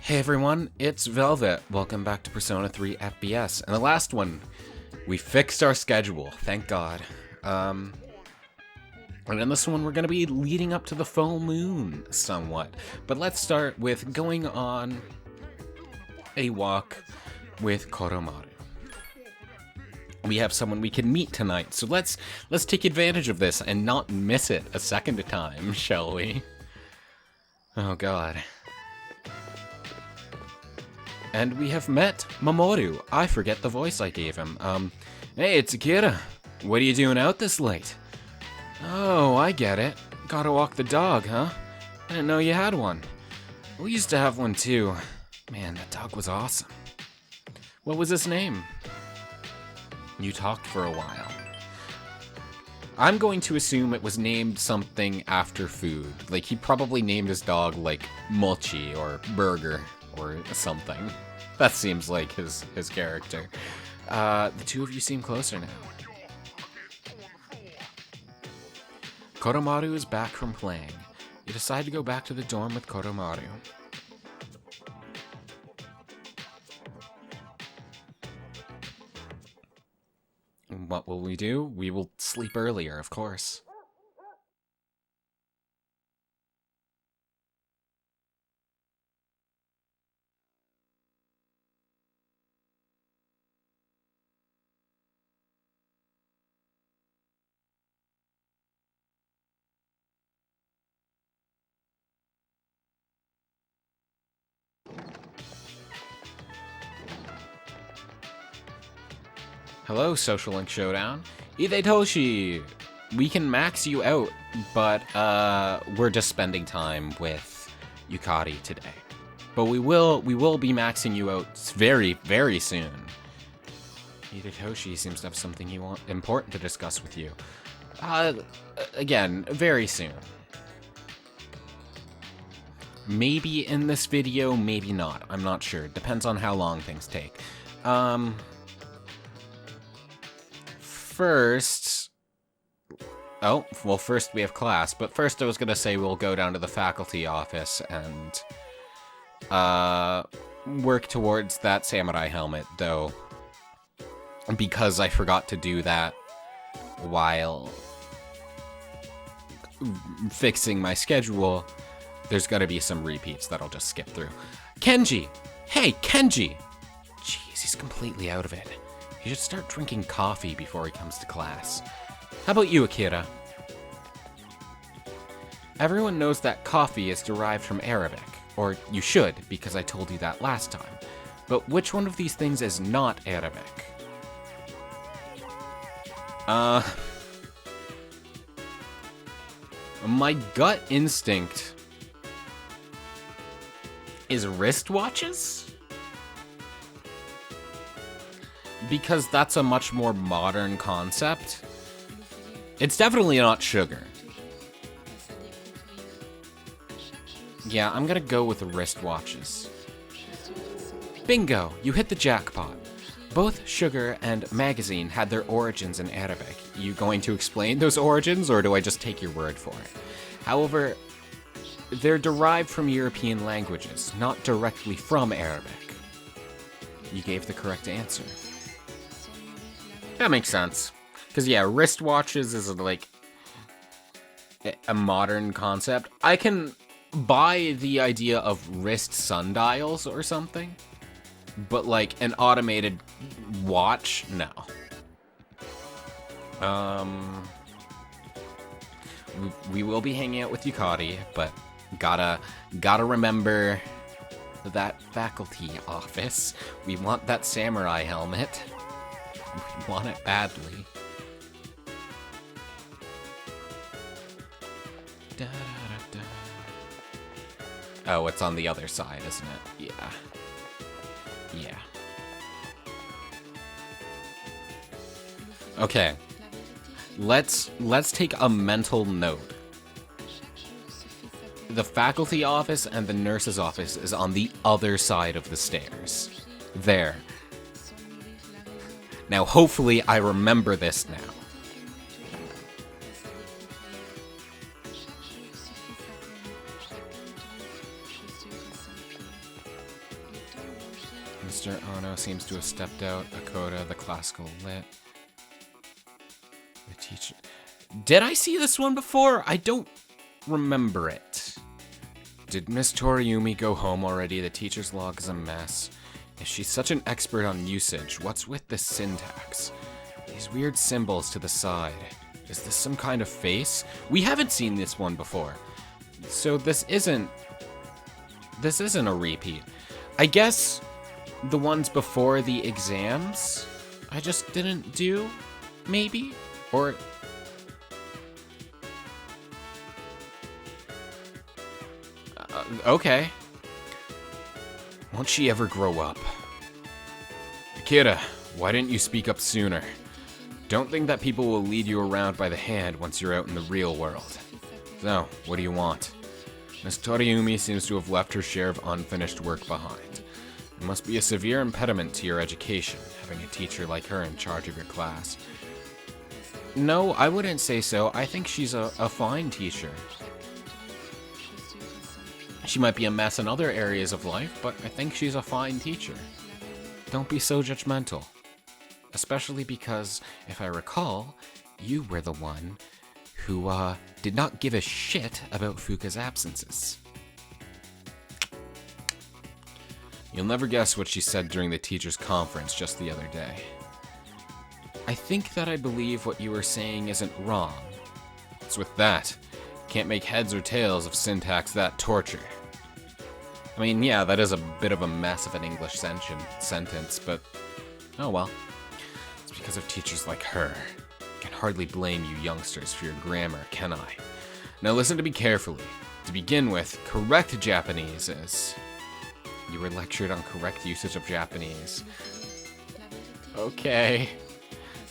Hey everyone, it's Velvet. Welcome back to Persona 3 FBS. And the last one, we fixed our schedule, thank God. And in this one, we're going to be leading up to the full moon somewhat. But let's start with going on a walk with Koromaru. We have someone we can meet tonight, so let's take advantage of this and not miss it a second time, shall we? Oh God. And we have met Mamoru. I forget the voice I gave him. Hey, it's Akira. What are you doing out this late? Oh, I get it. Gotta walk the dog, huh? I didn't know you had one. We used to have one too. Man, that dog was awesome. What was his name? You talked for a while. I'm going to assume it was named something after food. Like, he probably named his dog, like, Mochi or Burger or something. That seems like his character. The two of you seem closer now. Koromaru is back from playing. You decide to go back to the dorm with Koromaru. What will we do? We will sleep earlier, of course. Hello, Social Link Showdown. Toshi! We can max you out, but we're just spending time with Yukari today. But we will be maxing you out very, very soon. Toshi seems to have something important to discuss with you. Again, very soon. Maybe in this video, maybe not. I'm not sure. Depends on how long things take. First we have class, but first I was gonna say we'll go down to the faculty office and work towards that samurai helmet, though, because I forgot to do that while fixing my schedule. There's gonna be some repeats that I'll just skip through. Kenji! Hey, Kenji! Jeez, he's completely out of it. He should start drinking coffee before he comes to class. How about you, Akira? Everyone knows that coffee is derived from Arabic. Or you should, because I told you that last time. But which one of these things is not Arabic? My gut instinct is wristwatches? Because that's a much more modern concept. It's definitely not sugar. Yeah, I'm gonna go with wristwatches. Bingo! You hit the jackpot. Both sugar and magazine had their origins in Arabic. You going to explain those origins, or do I just take your word for it? However, they're derived from European languages, not directly from Arabic. You gave the correct answer. That makes sense. Because, yeah, wristwatches is, like, a modern concept. I can buy the idea of wrist sundials or something. But, like, an automated watch? No. We will be hanging out with Yukari, but gotta remember that faculty office. We want that samurai helmet. We want it badly. Da, da, da. Oh, it's on the other side, isn't it? Yeah. Okay. Let's take a mental note. The faculty office and the nurse's office is on the other side of the stairs. There. Now, hopefully, I remember this now. Mr. Ono seems to have stepped out. Akoda, the classical lit. The teacher. Did I see this one before? I don't remember it. Did Miss Toriumi go home already? The teacher's log is a mess. If she's such an expert on usage, what's with the syntax? These weird symbols to the side. Is this some kind of face? We haven't seen this one before. So this isn't a repeat. I guess the ones before the exams I just didn't do, maybe? Or... okay. Won't she ever grow up? Akira, why didn't you speak up sooner? Don't think that people will lead you around by the hand once you're out in the real world. So, what do you want? Miss Toriumi seems to have left her share of unfinished work behind. It must be a severe impediment to your education, having a teacher like her in charge of your class. No, I wouldn't say so. I think she's a fine teacher. She might be a mess in other areas of life, but I think she's a fine teacher. Don't be so judgmental. Especially because, if I recall, you were the one who, did not give a shit about Fuka's absences. You'll never guess what she said during the teacher's conference just the other day. I think that I believe what you were saying isn't wrong. It's with that. Can't make heads or tails of syntax that torture. I mean, yeah, that is a bit of a mess of an English sentence, but oh well. It's because of teachers like her. I can hardly blame you youngsters for your grammar, can I? Now listen to me carefully. To begin with, correct Japanese is... You were lectured on correct usage of Japanese. Okay.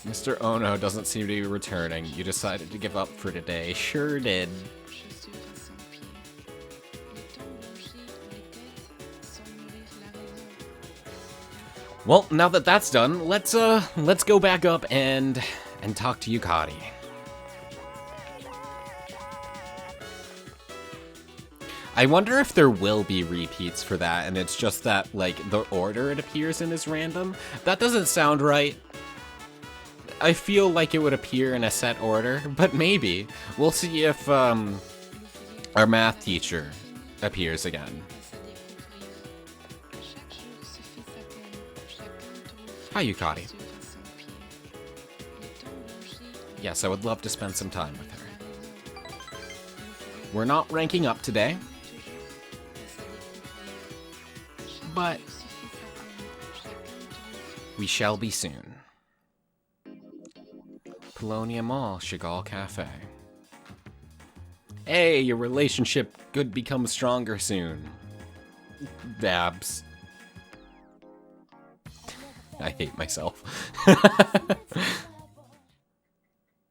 Mr. Ono doesn't seem to be returning. You decided to give up for today. Sure did. Well, now that that's done, let's go back up and talk to Yukari. I wonder if there will be repeats for that, and it's just that, like, the order it appears in is random. That doesn't sound right. I feel like it would appear in a set order, but maybe. We'll see if, our math teacher appears again. Hi, Yukari. Yes, I would love to spend some time with her. We're not ranking up today, but we shall be soon. Polonia Mall, Chagall Cafe. Hey, your relationship could become stronger soon. Babs. I hate myself.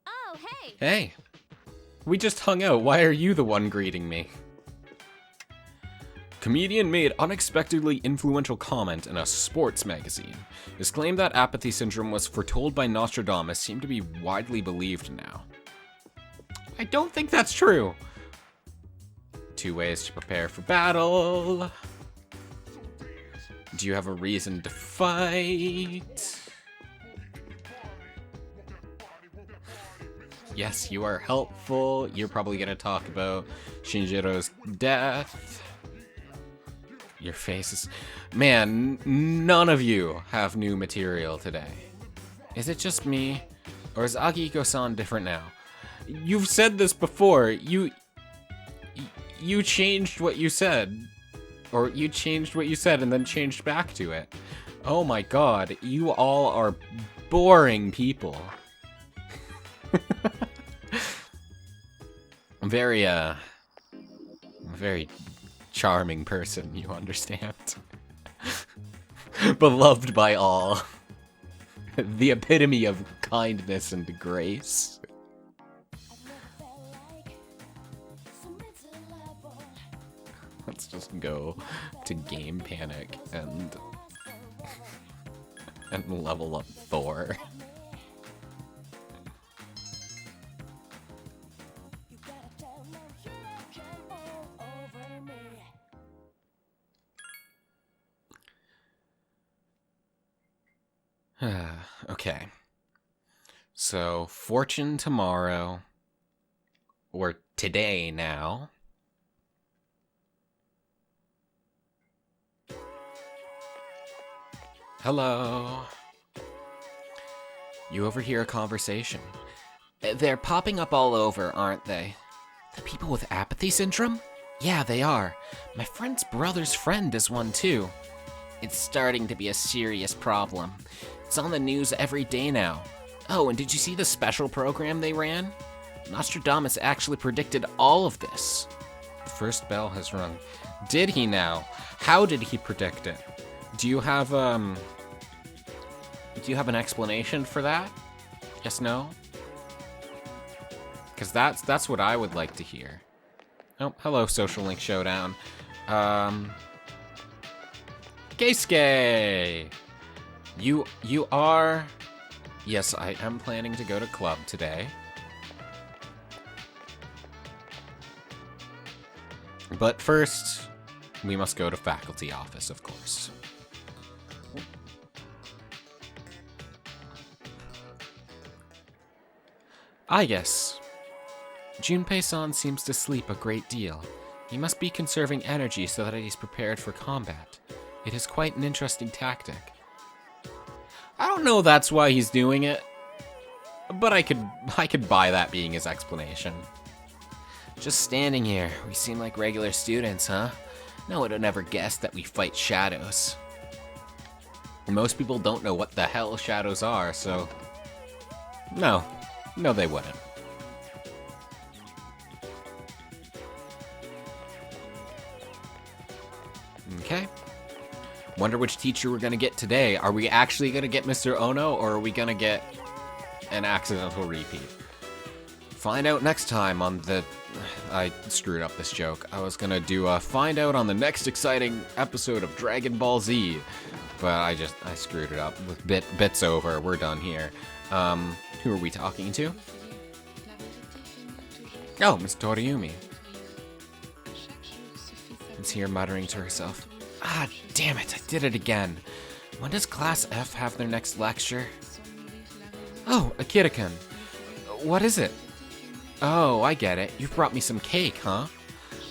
Oh, hey! Hey. We just hung out. Why are you the one greeting me? Comedian made unexpectedly influential comment in a sports magazine. His claim that apathy syndrome was foretold by Nostradamus seemed to be widely believed now. I don't think that's true. 2 ways to prepare for battle. Do you have a reason to fight? Yes, you are helpful. You're probably gonna talk about Shinjiro's death. Your face is... Man, none of you have new material today. Is it just me? Or is Akihiko-san different now? You've said this before. You changed what you said. Or you changed what you said and then changed back to it. Oh my god, you all are boring people. I'm a very charming person, you understand. Beloved by all. The epitome of kindness and grace. Let's just go to Game Panic and level up Thor. Okay. So, fortune tomorrow. Or today now. Hello. You overhear a conversation. They're popping up all over, aren't they? The people with apathy syndrome? Yeah, they are. My friend's brother's friend is one too. It's starting to be a serious problem. It's on the news every day now. Oh, and did you see the special program they ran? Nostradamus actually predicted all of this. The first bell has rung. Did he now? How did he predict it? Do you have an explanation for that? Yes, no? Because that's what I would like to hear. Oh, hello, Social Link Showdown. Keisuke! You are... Yes, I am planning to go to club today. But first, we must go to faculty office, of course. Yes. Junpei-san seems to sleep a great deal. He must be conserving energy so that he's prepared for combat. It is quite an interesting tactic. I don't know that's why he's doing it, but I could buy that being his explanation. Just standing here, we seem like regular students, huh? No one would ever guess that we fight shadows. Most people don't know what the hell shadows are, so... No, they wouldn't. Okay. Wonder which teacher we're gonna get today. Are we actually gonna get Mr. Ono, or are we gonna get an accidental repeat? Find out next time on the... I screwed up this joke. I was gonna do a find out on the next exciting episode of Dragon Ball Z, but I screwed it up. With bits over, we're done here. Who are we talking to? Oh, Miss Toriumi. Is here muttering to herself. Ah, damn it, I did it again. When does Class F have their next lecture? Oh, Akira-kun. What is it? Oh, I get it. You've brought me some cake, huh?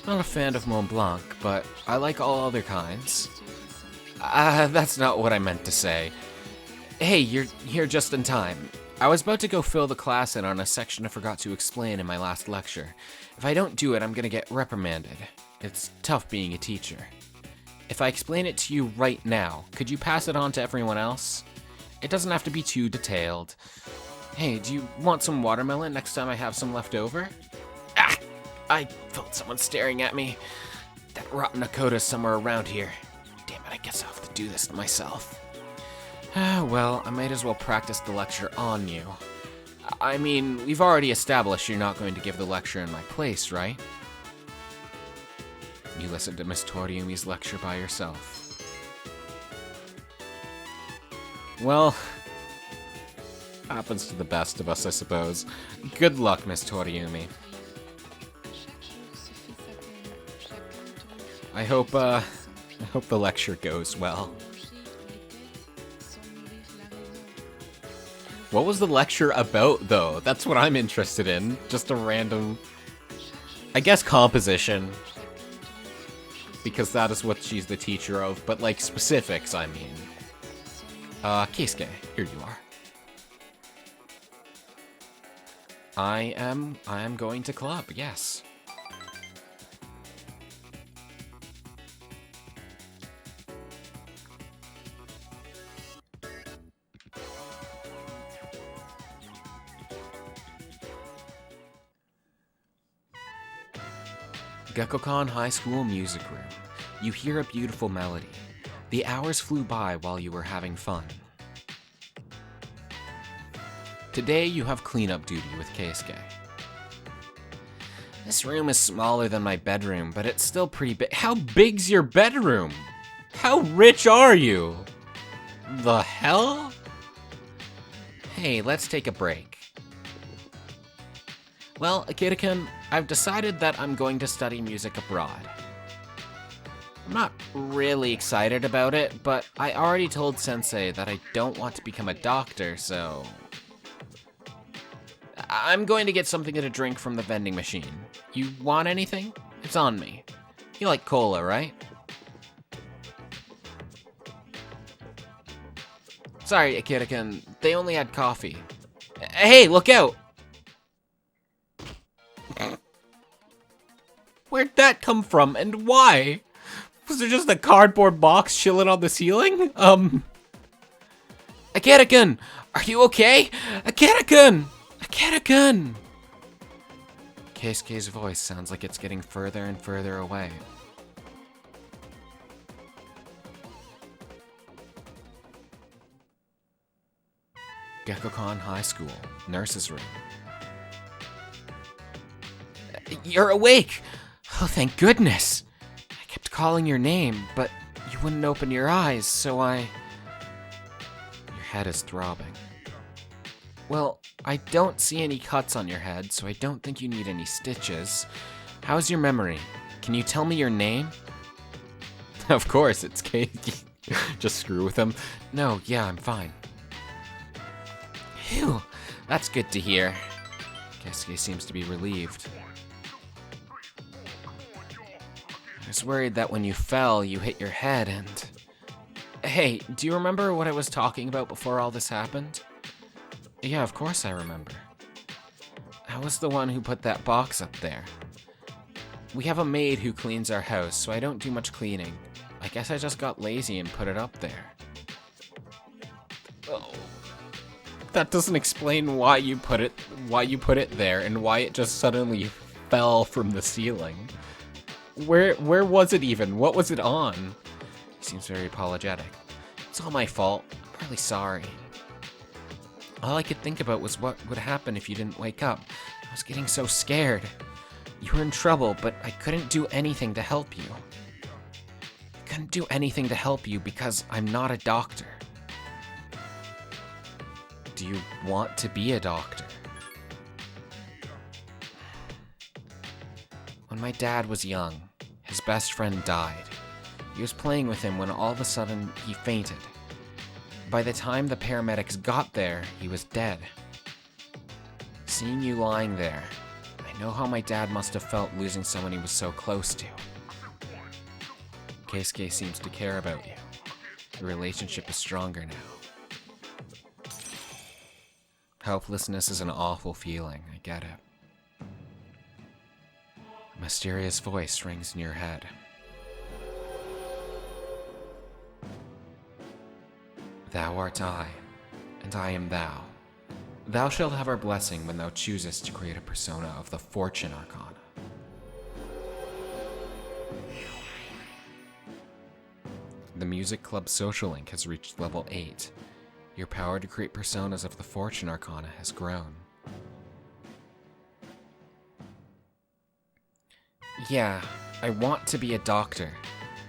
Not a fan of Mont Blanc, but I like all other kinds. That's not what I meant to say. Hey, you're here just in time. I was about to go fill the class in on a section I forgot to explain in my last lecture. If I don't do it, I'm gonna get reprimanded. It's tough being a teacher. If I explain it to you right now, could you pass it on to everyone else? It doesn't have to be too detailed. Hey, do you want some watermelon next time I have some left over? Ah! I felt someone staring at me. That rotten Nakota's somewhere around here. Damn it, I guess I'll have to do this to myself. Well, I might as well practice the lecture on you. I mean, we've already established you're not going to give the lecture in my place, right? You listened to Miss Toriumi's lecture by yourself. Well, happens to the best of us, I suppose. Good luck, Miss Toriumi. I hope the lecture goes well. What was the lecture about, though? That's what I'm interested in. Just a random... I guess composition. Because that is what she's the teacher of, but like specifics, I mean. Keisuke, here you are. I am going to club, yes. Gekkoukan High School Music Room. You hear a beautiful melody. The hours flew by while you were having fun. Today you have cleanup duty with Keisuke. This room is smaller than my bedroom, but it's still pretty big. How big's your bedroom? How rich are you? The hell? Hey, let's take a break. Well, Akira-kun, I've decided that I'm going to study music abroad. I'm not really excited about it, but I already told Sensei that I don't want to become a doctor, so... I'm going to get something to drink from the vending machine. You want anything? It's on me. You like cola, right? Sorry, Akira-kun, they only had coffee. Hey, look out! Where'd that come from, and why? Was there just a cardboard box chilling on the ceiling? Akira-kun, are you okay? Akira-kun! Akira-kun! Keisuke's voice sounds like it's getting further and further away. Gekkoukan High School, nurse's room. You're awake! Oh, thank goodness! I kept calling your name, but you wouldn't open your eyes, so I... Your head is throbbing. Well, I don't see any cuts on your head, so I don't think you need any stitches. How's your memory? Can you tell me your name? Of course, it's Keiki. Just screw with him. No, yeah, I'm fine. Phew, that's good to hear. Keisuke seems to be relieved. I was worried that when you fell, you hit your head and... Hey, do you remember what I was talking about before all this happened? Yeah, of course I remember. I was the one who put that box up there. We have a maid who cleans our house, so I don't do much cleaning. I guess I just got lazy and put it up there. Oh. That doesn't explain why you put it there and why it just suddenly fell from the ceiling. Where was it even? What was it on? He seems very apologetic. It's all my fault. I'm really sorry. All I could think about was what would happen if you didn't wake up. I was getting so scared. You were in trouble, but I couldn't do anything to help you. I couldn't do anything to help you because I'm not a doctor. Do you want to be a doctor? When my dad was young, his best friend died. He was playing with him when all of a sudden he fainted. By the time the paramedics got there, he was dead. Seeing you lying there, I know how my dad must have felt losing someone he was so close to. Keisuke seems to care about you. The relationship is stronger now. Helplessness is an awful feeling, I get it. A mysterious voice rings in your head. Thou art I, and I am thou. Thou shalt have our blessing when thou choosest to create a persona of the Fortune Arcana. The Music Club Social Link has reached level 8. Your power to create personas of the Fortune Arcana has grown. Yeah, I want to be a doctor,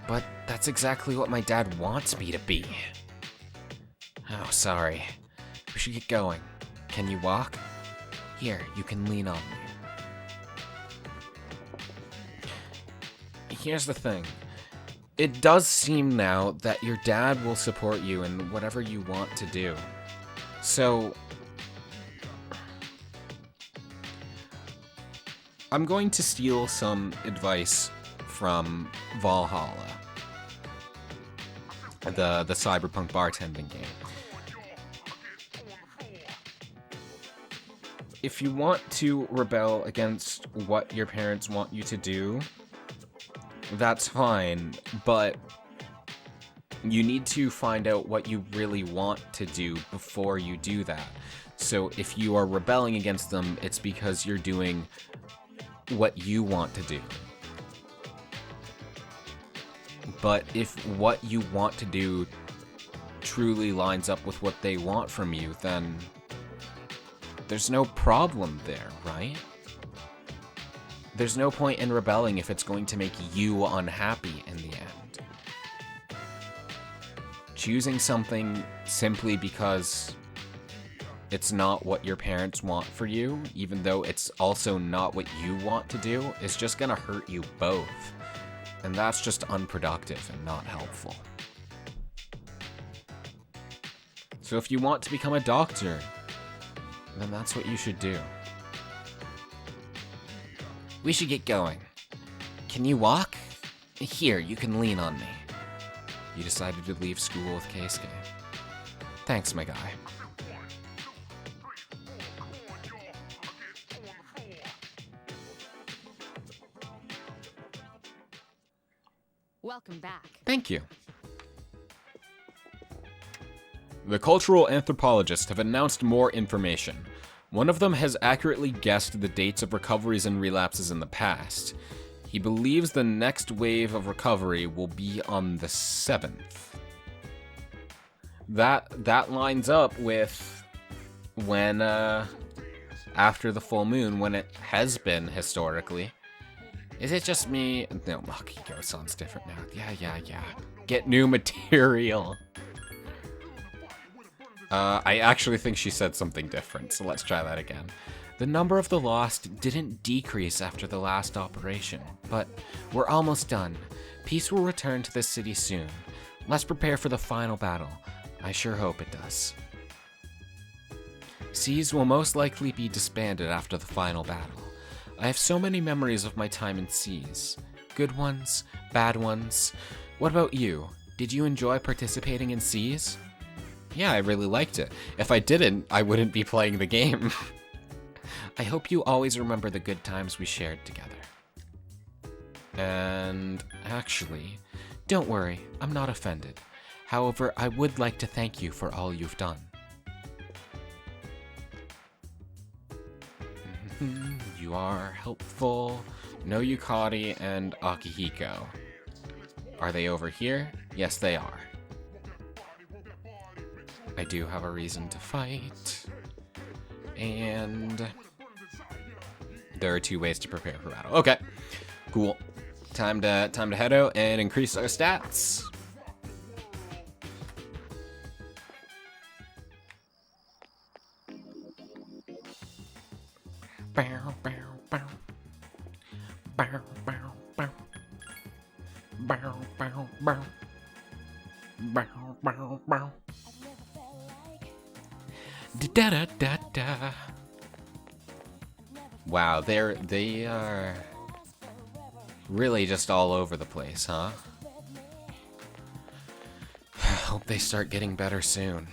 but that's exactly what my dad wants me to be. Oh, sorry. We should get going. Can you walk? Here, you can lean on me. Here's the thing. It does seem now that your dad will support you in whatever you want to do. So, I'm going to steal some advice from Valhalla, the cyberpunk bartending game. If you want to rebel against what your parents want you to do, that's fine, but you need to find out what you really want to do before you do that. So if you are rebelling against them, it's because you're doing what you want to do. But if what you want to do truly lines up with what they want from you, then there's no problem there, right? There's no point in rebelling if it's going to make you unhappy in the end. Choosing something simply because it's not what your parents want for you, even though it's also not what you want to do, is just gonna hurt you both. And that's just unproductive and not helpful. So if you want to become a doctor, then that's what you should do. We should get going. Can you walk? Here, you can lean on me. You decided to leave school with Keisuke. Thanks, my guy. Welcome back. Thank you. The cultural anthropologists have announced more information. One of them has accurately guessed the dates of recoveries and relapses in the past. He believes the next wave of recovery will be on the 7th. That lines up with when, after the full moon, when it has been historically. Is it just me? No, Makiko sounds different now. Yeah. Get new material. I actually think she said something different, so let's try that again. The number of the lost didn't decrease after the last operation, but we're almost done. Peace will return to this city soon. Let's prepare for the final battle. I sure hope it does. Seas will most likely be disbanded after the final battle. I have so many memories of my time in Seas. Good ones, bad ones. What about you? Did you enjoy participating in Seas? Yeah, I really liked it. If I didn't, I wouldn't be playing the game. I hope you always remember the good times we shared together. And actually, don't worry, I'm not offended. However, I would like to thank you for all you've done. You are helpful. No Yukari and Akihiko. Are they over here? Yes, they are. I do have a reason to fight. And there are 2 ways to prepare for battle. Okay, cool. Time to head out and increase our stats. Bow, bow, bow. Bow, bow, bow. Bow, bow, bow. Bow, bow, bow. Da da da da. Wow, they are really just all over the place, huh? Hope they start getting better soon.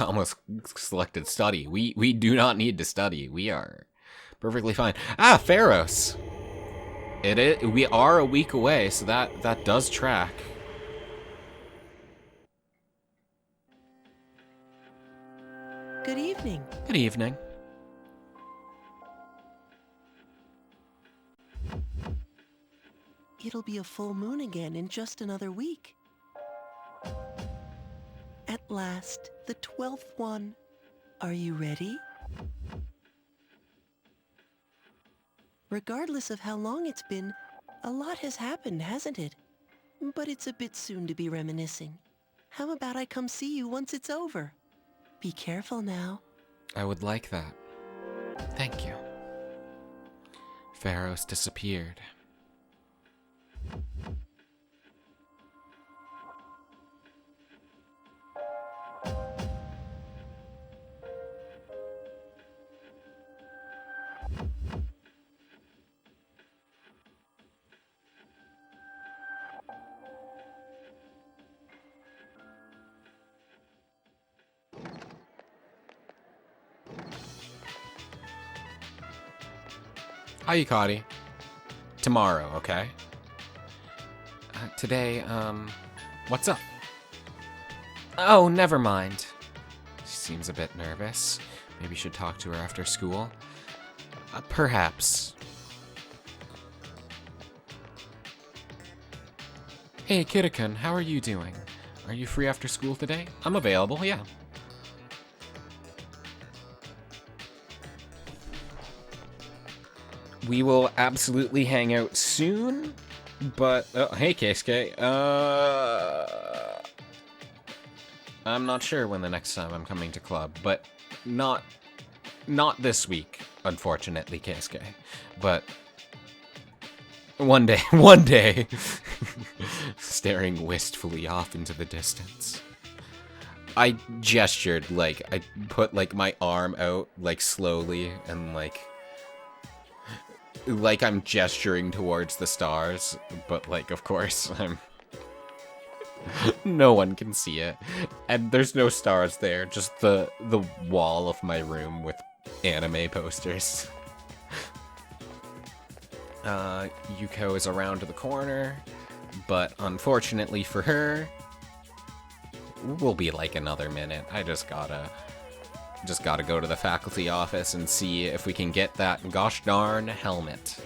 Almost selected study. We do not need to study. We are perfectly fine. Ah, Pharos. We are a week away, so that does track. Good evening. Good evening. It'll be a full moon again in just another week. At last, the 12th one. Are you ready? Regardless of how long it's been, a lot has happened, hasn't it? But it's a bit soon to be reminiscing. How about I come see you once it's over? Be careful now. I would like that. Thank you. Pharos disappeared. Hi, Yukari. Tomorrow, okay? Today, what's up? Oh, never mind. She seems a bit nervous. Maybe should talk to her after school. Perhaps. Hey, Kirikun, how are you doing? Are you free after school today? I'm available, yeah. We will absolutely hang out soon. But, oh, hey, Keisuke. I'm not sure when the next time I'm coming to club, but not this week, unfortunately, Keisuke. But one day, one day. Staring wistfully off into the distance. I gestured, like, I put, like, my arm out, like, slowly, and, like I'm gesturing towards the stars, but, like, of course, no one can see it, and there's no stars there, just the wall of my room with anime posters. Yuko is around the corner, but unfortunately for her, will be like another minute. I just gotta go to the faculty office and see if we can get that gosh darn helmet.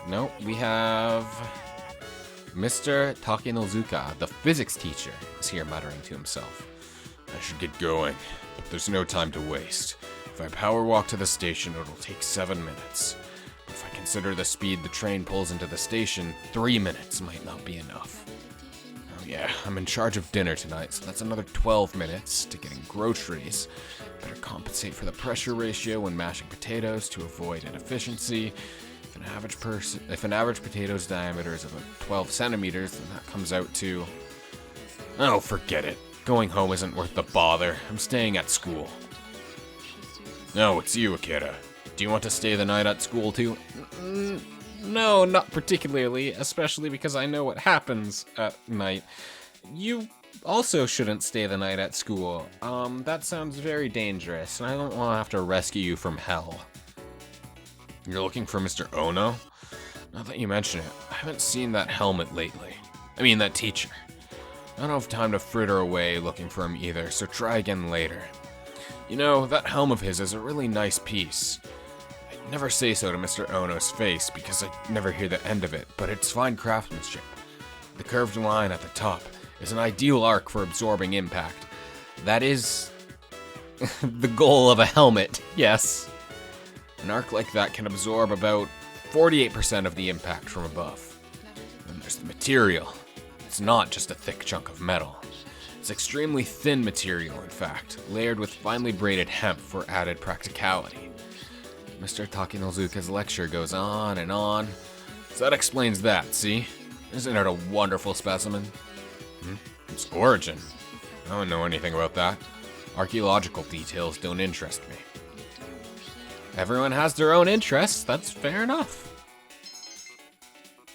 Nope, we have Mr. Takenozuka, the physics teacher, is here muttering to himself. I should get going, but there's no time to waste. If I power walk to the station, it'll take 7 minutes. If I consider the speed the train pulls into the station, 3 minutes might not be enough. Oh yeah, I'm in charge of dinner tonight, so that's another 12 minutes to getting groceries. Better compensate for the pressure ratio when mashing potatoes to avoid inefficiency. If an average potato's diameter is about 12 centimeters, then that comes out to... Oh, forget it. Going home isn't worth the bother. I'm staying at school. No, it's you, Akira. Do you want to stay the night at school too? No, not particularly, especially because I know what happens at night. You also shouldn't stay the night at school. That sounds very dangerous, and I don't want to have to rescue you from hell. You're looking for Mr. Ono? Now that you mention it, I haven't seen that helmet lately. I mean, that teacher. I don't have time to fritter away looking for him either, so try again later. You know, that helm of his is a really nice piece. I'd never say so to Mr. Ono's face, because I'd never hear the end of it, but it's fine craftsmanship. The curved line at the top is an ideal arc for absorbing impact. That is... the goal of a helmet, yes. An arc like that can absorb about 48% of the impact from above. Then there's the material. It's not just a thick chunk of metal. It's extremely thin material, in fact, layered with finely braided hemp for added practicality. Mr. Takenozuka's lecture goes on and on. So that explains that, see? Isn't it a wonderful specimen? Its origin? I don't know anything about that. Archaeological details don't interest me. Everyone has their own interests, that's fair enough.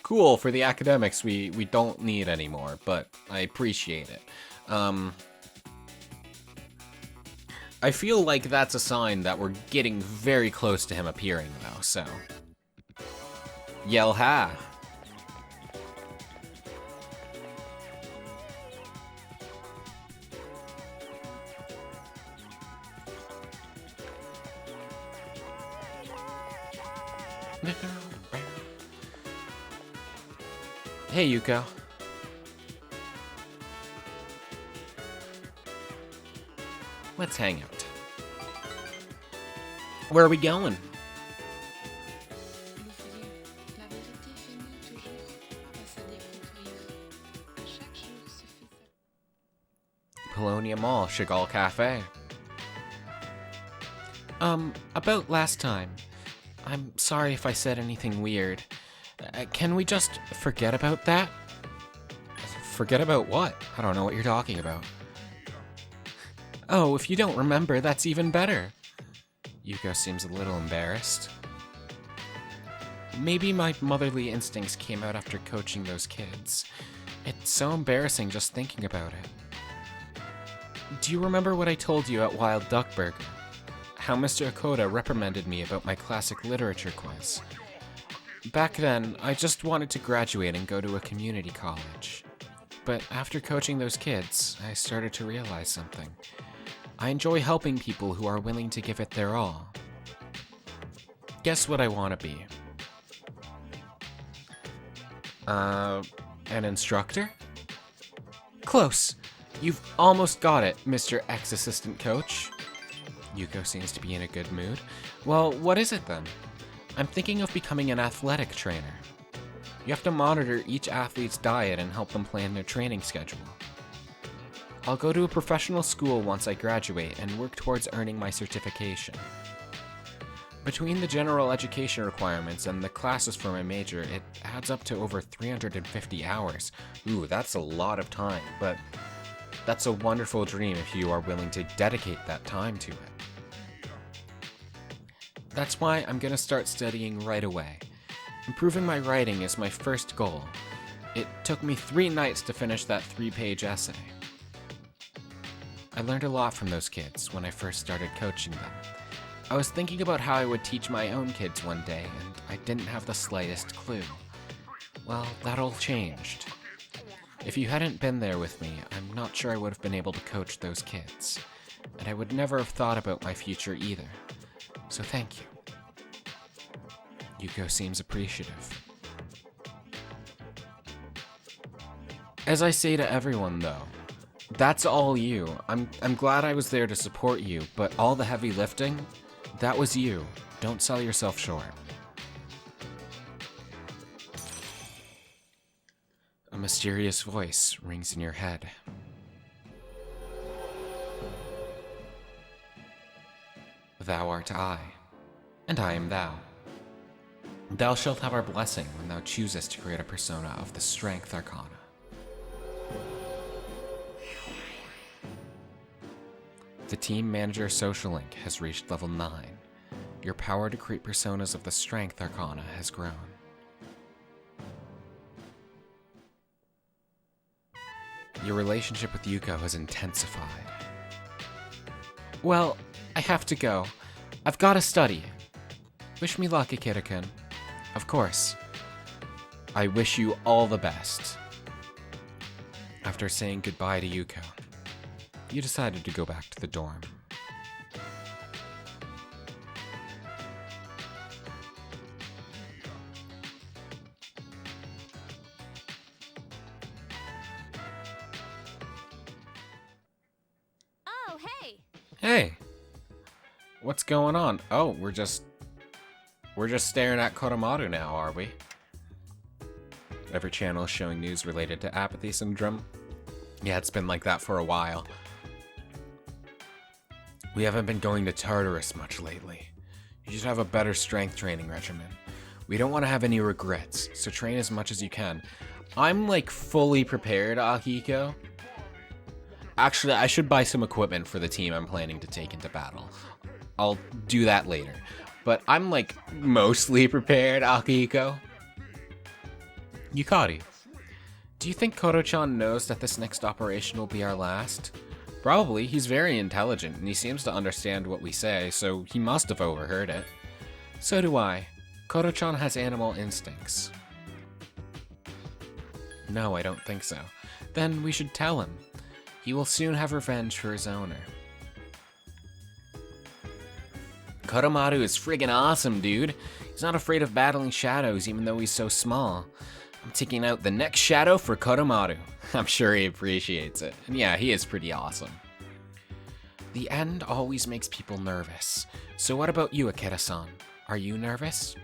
Cool, for the academics we don't need anymore, but I appreciate it. I feel like that's a sign that we're getting very close to him appearing, though, so... Yell ha! Hey, Yuko. Let's hang out. Where are we going? Polonia Mall, Chagall Cafe. About last time. I'm sorry if I said anything weird. Can we just forget about that? Forget about what? I don't know what you're talking about. Oh, if you don't remember, that's even better. Yuko seems a little embarrassed. Maybe my motherly instincts came out after coaching those kids. It's so embarrassing just thinking about it. Do you remember what I told you at Wild Duck Burger? How Mr. Akoda reprimanded me about my classic literature quiz. Back then, I just wanted to graduate and go to a community college. But after coaching those kids, I started to realize something. I enjoy helping people who are willing to give it their all. Guess what I want to be? An instructor? Close. You've almost got it, Mr. Ex-Assistant Coach. Yuko seems to be in a good mood. Well, what is it then? I'm thinking of becoming an athletic trainer. You have to monitor each athlete's diet and help them plan their training schedule. I'll go to a professional school once I graduate and work towards earning my certification. Between the general education requirements and the classes for my major, it adds up to over 350 hours. Ooh, that's a lot of time, but that's a wonderful dream if you are willing to dedicate that time to it. That's why I'm gonna start studying right away. Improving my writing is my first goal. It took me 3 nights to finish that 3-page essay. I learned a lot from those kids when I first started coaching them. I was thinking about how I would teach my own kids one day, and I didn't have the slightest clue. Well, that all changed. If you hadn't been there with me, I'm not sure I would have been able to coach those kids, and I would never have thought about my future either. So thank you. Yuko seems appreciative. As I say to everyone, though, that's all you. I'm glad I was there to support you, but all the heavy lifting, that was you. Don't sell yourself short. A mysterious voice rings in your head. Thou art I, and I am thou. Thou shalt have our blessing when thou choosest to create a persona of the Strength Arcana. The Team Manager Social Link has reached level 9. Your power to create personas of the Strength Arcana has grown. Your relationship with Yuko has intensified. Well, I have to go. I've got to study. Wish me luck, Akira-kun. Of course. I wish you all the best. After saying goodbye to Yuko, you decided to go back to the dorm. Oh, hey! Hey! What's going on? Oh, we're just staring at Koromaru now, are we? Every channel is showing news related to apathy syndrome. Yeah, it's been like that for a while. We haven't been going to Tartarus much lately. You should have a better strength training regimen. We don't want to have any regrets, so train as much as you can. I'm like fully prepared, Akiko. Actually, I should buy some equipment for the team I'm planning to take into battle. I'll do that later. But I'm like mostly prepared, Akiko. Yukari, do you think Koro-chan knows that this next operation will be our last? Probably. He's very intelligent, and he seems to understand what we say, so he must have overheard it. So do I. Koro-chan has animal instincts. No, I don't think so. Then we should tell him. He will soon have revenge for his owner. Koromaru is friggin' awesome, dude. He's not afraid of battling shadows, even though he's so small. I'm taking out the next shadow for Koromaru. I'm sure he appreciates it. And yeah, he is pretty awesome. The end always makes people nervous. So what about you, Akira-san? Are you nervous?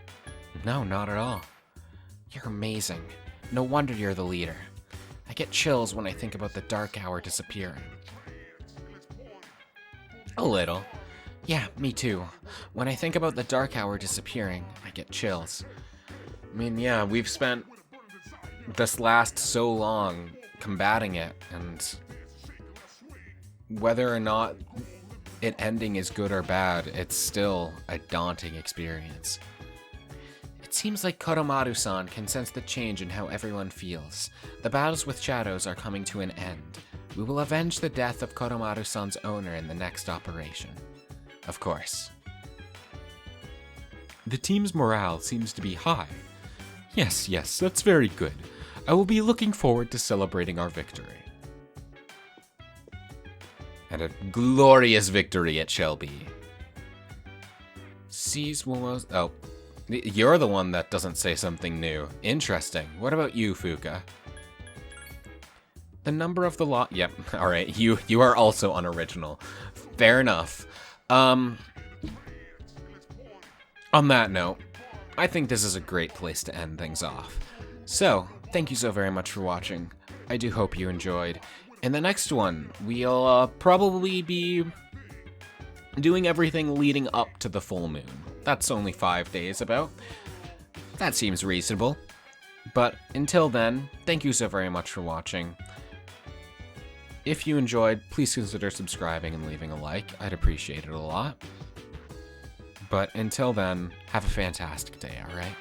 No, not at all. You're amazing. No wonder you're the leader. I get chills when I think about the dark hour disappearing. A little. Yeah, me too. When I think about the dark hour disappearing, I get chills. I mean, yeah, we've spent this last so long combating it, and whether or not it ending is good or bad, it's still a daunting experience. It seems like Koromaru-san can sense the change in how everyone feels. The battles with shadows are coming to an end. We will avenge the death of Koromaru-san's owner in the next operation. Of course. The team's morale seems to be high. Yes, that's very good. I will be looking forward to celebrating our victory. And a glorious victory it shall be. Seize Momo's... Oh, you're the one that doesn't say something new. Interesting. What about you, Fuka? The number of the lot... Yep, alright. You are also unoriginal. Fair enough. On that note, I think this is a great place to end things off. So, thank you so very much for watching. I do hope you enjoyed. In the next one, we'll probably be doing everything leading up to the full moon. That's only 5 days about. That seems reasonable. But until then, thank you so very much for watching. If you enjoyed, please consider subscribing and leaving a like. I'd appreciate it a lot. But until then, have a fantastic day, alright?